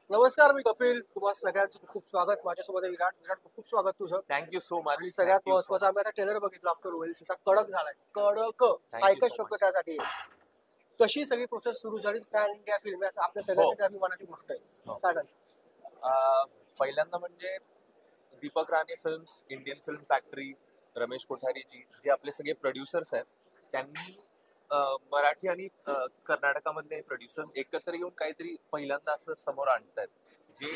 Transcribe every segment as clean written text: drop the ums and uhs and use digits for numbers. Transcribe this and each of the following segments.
नमस्कार, मी कपिल. तुम्हा सगळ्यांचं खूप खूप स्वागत. माझ्यासोबत आहे विराट. विराट, खूप खूप स्वागत तुझं. Thank you so much. आणि सगळ्यात थँक्यू सो महत्वाचं, मच. आम्ही आता ट्रेलर बघितला आफ्टर ओएलसीचा. कडक झालाय, कडक. हा थँक्यू एकच सो शब्द मच. त्यासाठी आहे. कशी सगळी प्रोसेस सुरू झाली? पॅन इंडिया फिल्म आहे, आपल्या हो, सगळ्यांसाठी अभिमानाची गोष्ट आहे. हो. काय सांगशील? पहिल्यांदा म्हणजे Deepak Rane films, Indian film factory, Ramesh Kothariji जे आपले सगळे प्रोड्युसर्स आहेत, त्यांनी मराठी आणि कर्नाटकामधले प्रोड्युसर्स एकत्र येऊन काहीतरी पहिल्यांदा असं समोर आणतायत, जे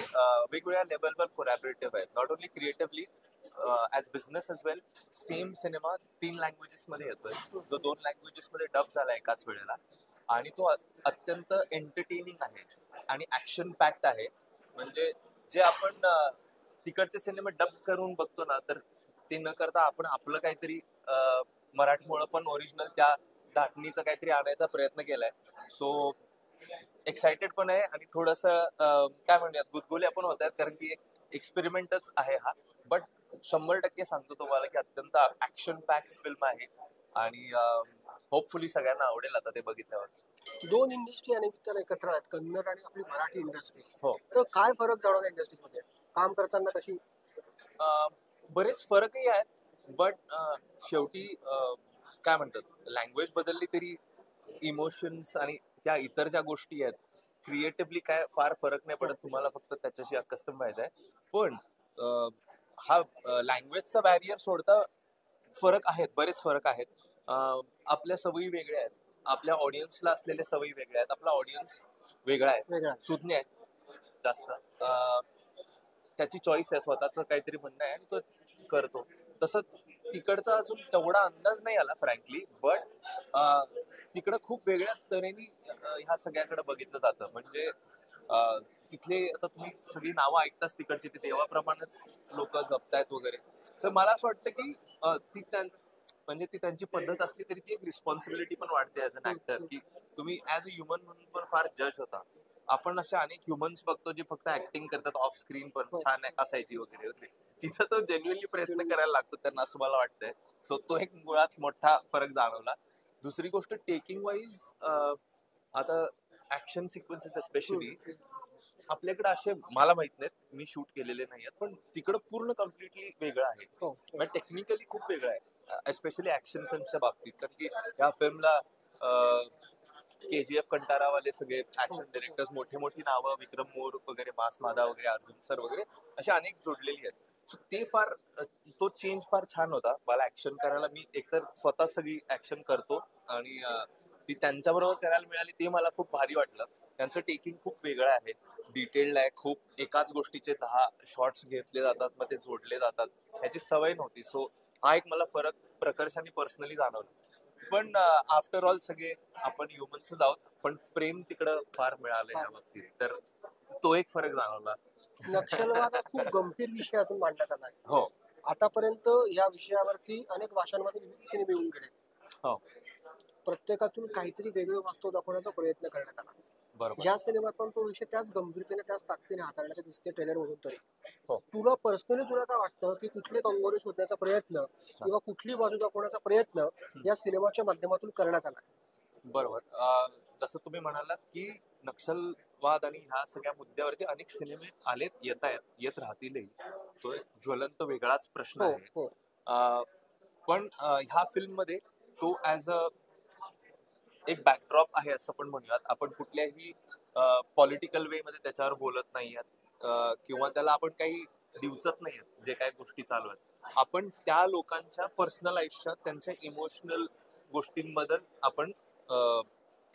वेगवेगळ्या लेवलवर कोलॅबरेटिव्ह आहेत. Not only creatively, as business as well. Same cinema 3 लँग्वेजेसमध्ये येतोय, जो 2 लँग्वेजेसमध्ये डब झाला एकाच वेळेला, आणि तो अत्यंत एंटरटेनिंग आहे आणि ऍक्शन पॅक्ड आहे. म्हणजे जे आपण तिकडचे सिनेमे डब करून बघतो ना, तर ते न करता आपण आपलं काहीतरी मराठमोळं पण ओरिजिनल त्या धाटणीचा काहीतरी आणायचा प्रयत्न केलाय. सो एक्साइटेड पण आहे आणि थोडस काय म्हणूयात, गुदगुल्या पण होत आहेत, कारण की एक एक्सपेरिमेंटच आहे हा. बट 100% सांगतो तुम्हाला की अत्यंत ऍक्शन पॅक्ड फिल्म आहे आणि होपफुली सगळ्यांना आवडेल आता ते बघितल्यावर. दोन इंडस्ट्री आणि त्याला एकत्र आहेत, कन्नड आणि आपली मराठी इंडस्ट्री. हो. तर काय फरक जाणवला इंडस्ट्रीमध्ये काम करताना? कशी? बरेच फरकही आहेत, बट शेवटी काय म्हणतात, लँग्वेज बदलली तरी इमोशन्स आणि त्या इतर ज्या गोष्टी आहेत, क्रिएटिव्हली काय फार फरक नाही पडत. तुम्हाला फक्त त्याच्याशी अकस्टम व्हायचं आहे. पण हा लँग्वेजचा बॅरियर सोडता फरक आहेत, बरेच फरक आहेत. आपल्या सवयी वेगळ्या आहेत, आपल्या ऑडियन्सला असलेल्या सवयी वेगळ्या आहेत, आपला ऑडियन्स वेगळा आहे, वेगळा. सुज्ञ आहे जास्त. त्याची चॉईस आहे, स्वतःच काहीतरी म्हणणं आहे आणि तो करतो. तसं तिकडचा अजून तेवढा अंदाज नाही आला फ्रँकली, बट तिकडं खूप वेगळ्या तऱ्हेने ह्या सगळ्याकडे बघितलं जातं. म्हणजे तिथले आता तुम्ही सगळी नावं ऐकताच तिकडची, ते देवाप्रमाणेच लोक जपतायत वगैरे. तर मला असं वाटतं की म्हणजे ती त्यांची पद्धत असली तरी ती एक रिस्पॉन्सिबिलिटी पण वाढते ऍज अन ऍक्टर, की तुम्ही ऍज अ ह्युमन म्हणून पण फार जज होता. आपण असे अनेक ह्युमन्स बघतो जे फक्त ऍक्टिंग करतात, ऑफ स्क्रीन पण छान असायची वगैरे वगैरे. तिथं तो जेन्युअनली प्रयत्न करायला लागतो त्यांना, असं मला वाटतंय. सो तो एक मुळात मोठा फरक जाणवला. दुसरी गोष्ट, टेकिंग वाईज आता ऍक्शन सिक्वेन्सेस स्पेशली आपल्याकडे असे मला माहित नाहीत, मी शूट केलेले नाहीयेत, पण तिकडं पूर्ण कम्प्लिटली वेगळं आहे. म्हणजे टेक्निकली खूप वेगळं आहे, स्पेशली ऍक्शन फिल्मच्या बाबतीत. कारण की या फिल्मला KGF कंटारावाले सगळे ऍक्शन डिरेक्टर्स, मोठी मोठी नावं, विक्रम मोर वगैरे, मास मादा वगैरे, अर्जुन सर वगैरे, असे अनेक जोडलेली आहेत. सो ते फार तो चेंज फार छान होता. मला ऍक्शन करायला, मी एकतर स्वतः सगळी ऍक्शन करतो आणि ती त्यांच्याबरोबर करायला मिळाली, ते मला खूप भारी वाटलं. त्यांचं टेकिंग खूप वेगळं आहे, डिटेल्ड आहे खूप. एकाच गोष्टीचे 10 शॉट्स घेतले जातात, मग ते जोडले जातात, ह्याची सवय नव्हती. सो हा एक मला फरक प्रकर्षाने पर्सनली जाणवला. पण आफ्टर ऑल सगळे आपण ह्युमन्सच आहोत, पण प्रेम तिकडं फार मिळालं ह्या बाबतीत, तर तो एक फरक जाणवला. नक्षलवाद हा खूप गंभीर विषय अजून मांडण्यात आला आहे. हो, आतापर्यंत या विषयावरती अनेक भाषांमध्ये विविध सिनेमे येऊन गेले. हो, प्रत्येकातून काहीतरी वेगळं वास्तव दाखवण्याचा प्रयत्न करण्यात आला. बरोबर. या सिनेमात पण तो विषय त्याच गंभीरतेने, त्याच ताकदीने हाताळण्याचे दिसते ट्रेलर मधून तरी. हो. तुला पर्सनली तुला काय वाटतं की कुठले कंगोरे शोधण्याचा प्रयत्न किंवा कुठली बाजू दाखवण्याचा प्रयत्न या सिनेमाच्या माध्यमातून करण्यात आला? बरोबर. जसं तुम्ही म्हणालात की नक्षलवाद आणि ह्या सगळ्या मुद्द्यावरती अनेक सिनेमे आलेत, येत आहेत, येत राहतीलही. तो एक ज्वलंत वेगळाच प्रश्न हो, आहे. हो. पण ह्या फिल्म मध्ये तो ऍज अ एक बॅकड्रॉप आहे असं पण म्हणूयात. आपण कुठल्याही पॉलिटिकल वे मध्ये त्याच्यावर बोलत नाहीयेत, किंवा त्याला आपण काही दिवसत नाहीयेत जे काही गोष्टी चालू आहेत. आपण त्या लोकांच्या पर्सनल आयुष्यात त्यांच्या इमोशनल गोष्टींबद्दल आपण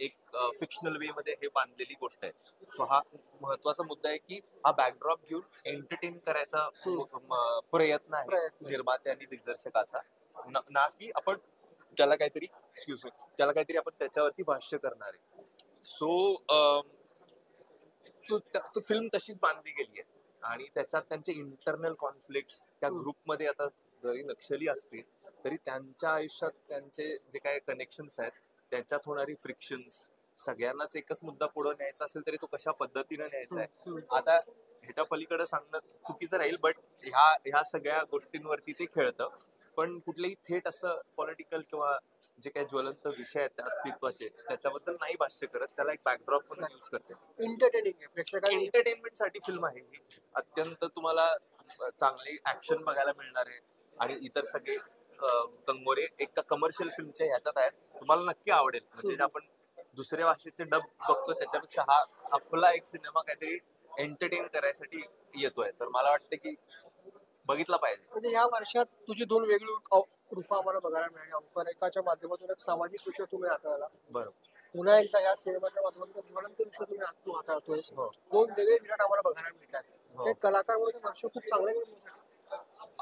एक फिक्शनल वे मध्ये हे बांधलेली गोष्ट आहे. सो हा महत्वाचा मुद्दा आहे की हा बॅकड्रॉप घेऊन एंटरटेन करायचा प्रयत्न आहे प्रयत्न. निर्माते आणि दिग्दर्शकाचा, ना की आपण त्याला काहीतरी त्याला काहीतरी आपण त्याच्यावरती भाष्य करणार आहे. सो तो फिल्म तशीच बांधली गेली आहे आणि त्याच्यात त्यांचे इंटरनल कॉन्फ्लिक्ट, त्या ग्रुपमध्ये आता जरी नक्षली असतील तरी त्यांच्या आयुष्यात त्यांचे जे काही कनेक्शन्स आहेत, त्याच्यात होणारी फ्रिक्शन्स, सगळ्यांनाच एकच मुद्दा पुढे न्यायचा असेल तरी तो कशा पद्धतीने न्यायचा आहे, आता ह्याच्या पलीकडे सांगणं चुकीचं राहील. बट ह्या सगळ्या गोष्टींवरती ते खेळतं. पण कुठलेही थेट असं पॉलिटिकल किंवा जे काही ज्वलंत विषय आहेत त्या अस्तित्वाचे त्याच्याबद्दल नाही भाष्य करत, त्याला एक बॅकड्रॉप म्हणून यूज करते. एंटरटेनिंग आहे प्रेक्षकांनी. एंटरटेनमेंट साठी फिल्म आहे ही. अत्यंत तुम्हाला चांगली ऍक्शन बघायला मिळणार आहे आणि इतर सगळे कंगोरे एका कमर्शियल फिल्मच्या ह्याच्यात आहेत. तुम्हाला नक्की आवडेल. म्हणजे आपण दुसऱ्या भाषेचे डब बघतो त्याच्यापेक्षा हा आपला एक सिनेमा काहीतरी एंटरटेन करायसाठी येतोय. तर मला वाटतं की बघितला पाहिजे. म्हणजे या वर्षात तुझी दोन वेगळी रूपं आम्हाला बघायला मिळाली. अंकलेखाच्या माध्यमातून एक सामाजिक विषय तुम्ही हाताळला. बरोबर. पुन्हा एकदा या सिनेमाच्या माध्यमातून एक ज्वलंत विषय तुम्ही हाताळतोयस. हो. दोन वेगळे विराट आम्हाला बघायला मिळतात. हो. ते कलाकार म्हणून हे वर्ष खूप चांगलं गेलं तुमच्यासाठी.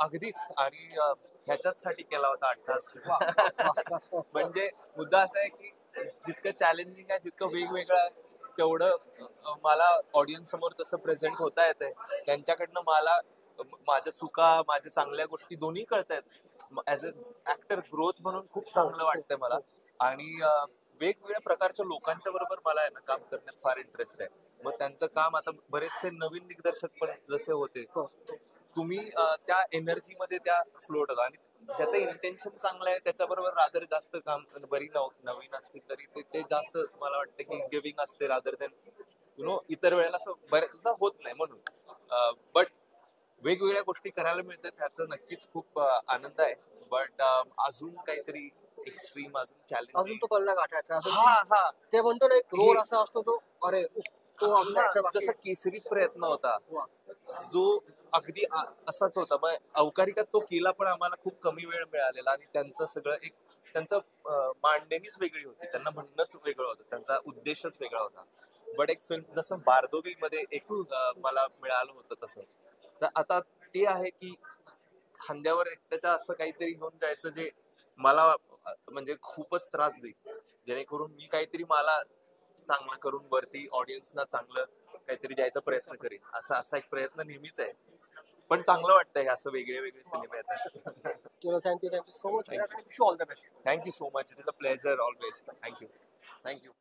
अगदीच. आणि ह्याच्याचसाठी केला होता 8 तास. वा, वा, वा, वा. म्हणजे मुद्दा असा आहे की जितकं चॅलेंजिंग आहे, जितकं वेगवेगळं आहे, तेवढं मला ऑडियन्स समोर तसं प्रेझेंट होता येतंय. त्यांच्याकडनं मला माझ्या चुका, माझ्या चांगल्या गोष्टी दोन्ही कळतायत. ऍज अ ऍक्टर ग्रोथ म्हणून खूप चांगलं वाटतंय मला. आणि वेगवेगळ्या प्रकारच्या लोकांच्या बरोबर मला आहे ना काम करण्यात फार इंटरेस्ट आहे. मग त्यांचं काम आता बरेचसे नवीन दिग्दर्शक पण जसे होते, हो. तुम्ही त्या एनर्जी मध्ये त्या फ्लोट होता आणि ज्याचं इंटेन्शन चांगलं आहे त्याच्याबरोबर रादर जास्त काम बरी नवीन असतील तरी ते जास्त मला वाटतं की गिव्हिंग असते रादर देन इतर वेळेला असं बऱ्याचदा होत नाही. म्हणून बट वेगवेगळ्या गोष्टी करायला मिळतात ह्याचं नक्कीच खूप आनंद आहे. बट अजून काहीतरी एक्स्ट्रीम, अजून अजून चॅलेंजिंग. तो पल्ला गाठायचा. हा हा ते म्हणतो ना एक रोल असा असतो जो अरे तो आमचा जसा केसरीत प्रयत्न होता वा. जो अगदी असाच होता. मग अवकारिकात तो केला पण आम्हाला खूप कमी वेळ मिळालेला आणि त्यांचं सगळं एक त्यांचं मांडणीच वेगळी होती. त्यांना म्हणणंच वेगळं होतं, त्यांचा उद्देशच वेगळा होता. बट एक फिल्म जसं बारदोवी मध्ये एक मला मिळालं होतं तसं. तर आता ते आहे की खांद्यावर एकट्याच्या असं काहीतरी घेऊन जायचं जे मला म्हणजे खूपच त्रास देईल, जेणेकरून मी काहीतरी मला चांगलं करून वरती ऑडियन्सना चांगलं काहीतरी द्यायचा प्रयत्न करेन. असा एक प्रयत्न नेहमीच आहे. पण चांगलं वाटतंय हे असं वेगळे वेगळे सिनेमे येतात. Thank you so much. Wish you all the best. Thank you so much. It is a pleasure always. Thank you.